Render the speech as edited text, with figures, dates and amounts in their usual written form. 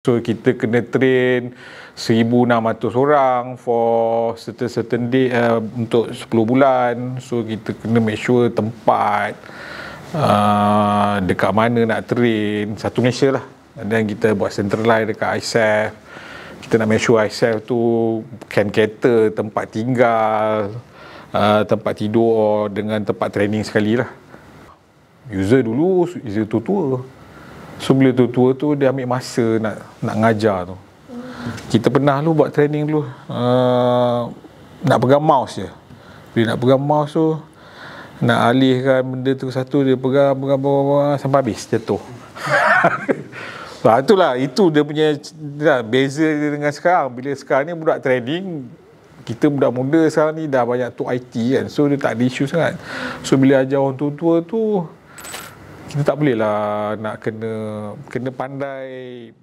So kita kena train 1,600 orang for certain day untuk 10 bulan. So kita kena make sure tempat dekat mana nak train, satu Malaysia lah. Dan kita buat centralize dekat ISAF. Kita nak make sure ISAF tu can cater tempat tinggal, tempat tidur dengan tempat training sekali lah. User dulu user tua-tua. So bila tua-tua tu dia ambil masa nak ngajar tu. Kita pernah lu buat training dulu, nak pegang mouse je. Bila nak pegang mouse tu, nak alihkan benda tu satu, dia pegang sampai habis jatuh. Itulah, itu dia punya beza dia dengan sekarang. Bila sekarang ni budak training, kita budak muda sekarang ni dah banyak tu IT kan. So dia tak ada isu sangat. So bila ajar orang tua-tua tu, kita tak boleh lah nak kena pandai